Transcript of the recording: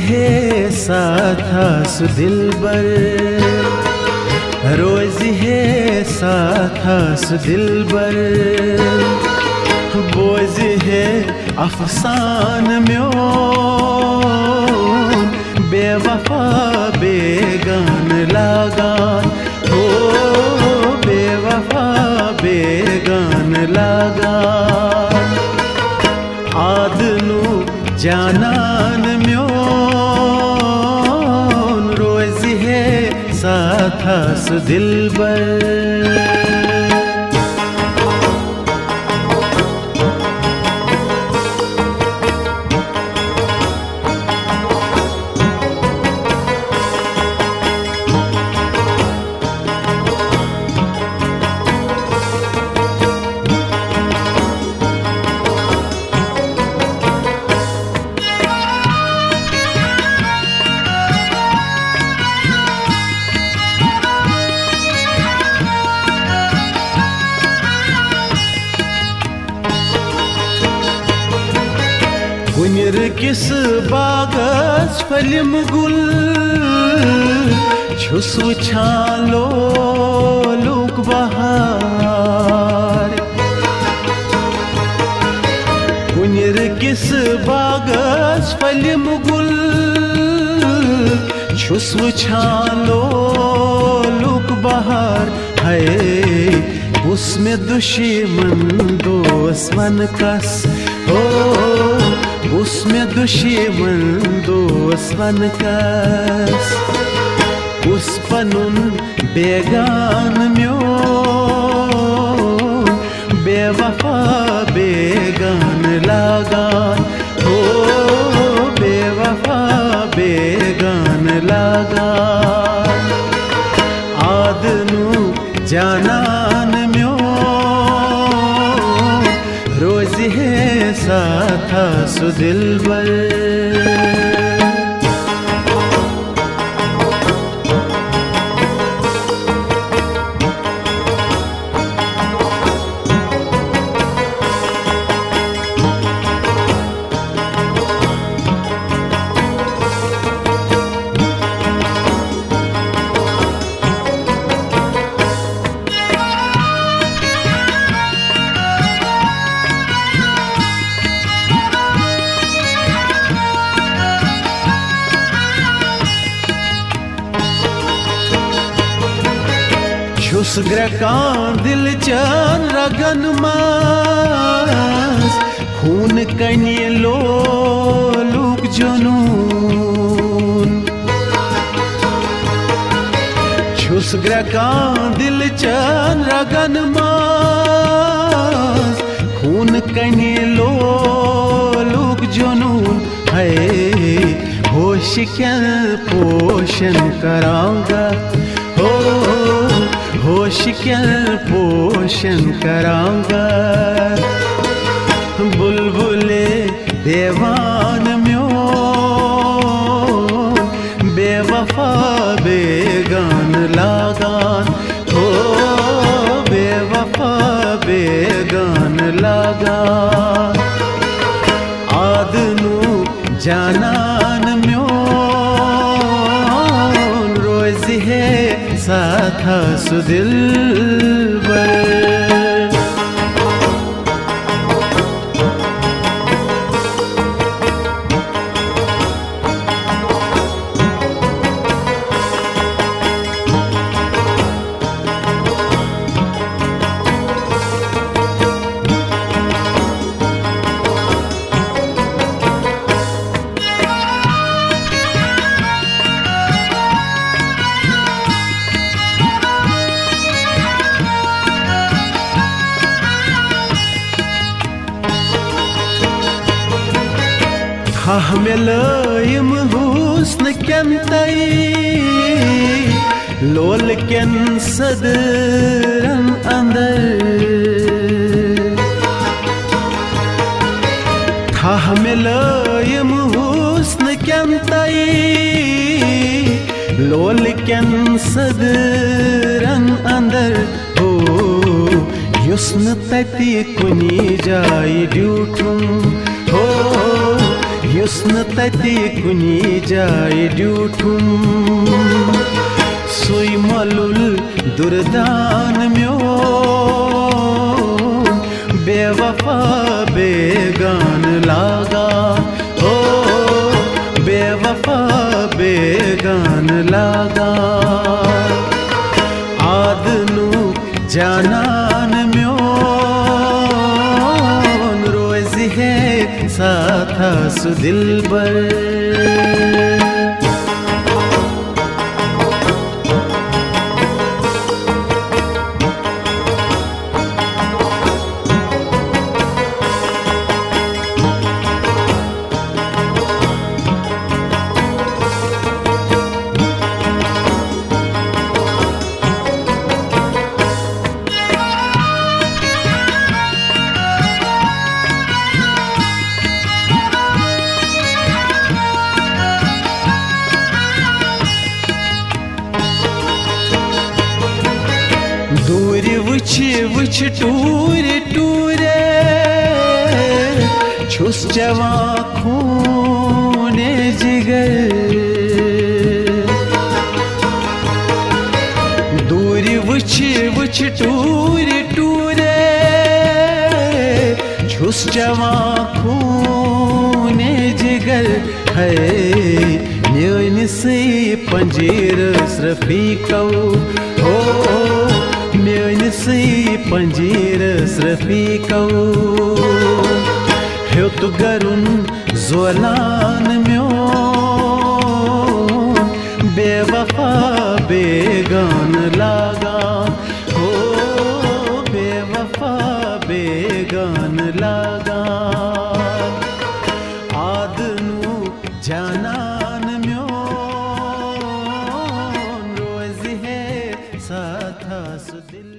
है साथ सु दिलबर, रोज है साथ सु दिलबर, बोझ है अफसान म्योन, बेवफा बेगान लागान, हो बेवफा बेगान लागान, आदनु जानान म्योन, रोज है साथ सु दिलबर। कुनिर किस बागस फलिम गुल, छुस वुछान लोलुक बहार, कुनिर किस बागस फलिम गुल, छुस वुछान लोलुक बहार, है उसमें दुश्मन दोस्मन कस, हो उसमें दुश्मन दोस्मन कस, उस पनुन बेगान म्योन, बेवफा बेगान लागान, हो बेवफा बेगान लागान, आदनु जानान म्योन, रोज है साथ सु दिलबर। छुस ग्रकान दिल चान रगन मास, खून कनिए लोलुक जुनून, छुस ग्रकान दिल चान रगन मास, खून कनिए लोलुक जुनून, है होश क्या पोषण करांगा, हो होश क्या पोषण करांगा, बुलबुले देवान म्योन, बेवफा बेगान लागान, हो बेवफा बेगान लागान, आदनु जानान म्योन, रोज है साथ सु दिलबर। मिलयम हुस्न केंतई लोल केन सदरन अंदर, था मिलयम हुस्न केंतई लोल केन सदरन अंदर, हो युस्न तति कुनी जाई ड्यूठुम, हो न तति कुनी जाय ड्यूठुम सुई मलुल दुर्दान म्योन बेवफा बेगान लागा ओ बेवफा बेगान लागा आदनु जानान म्योन रोज है साथा सु दिलबर दूर वुछ टूरे टूरे छुस जवा खूने जिगर दूर वुछ टूरे टूरे छुस जवा खूने जिगर है न्योन से पंजीर रफीकौ ओ न्योन से पंजीर रफीकौ ह्योत गरुन ज़ोलान म्योन बेवफा बेगान लागा हो बेवफा बेगान लागा आदनु जानान म्योन रोज है साथा सु दिल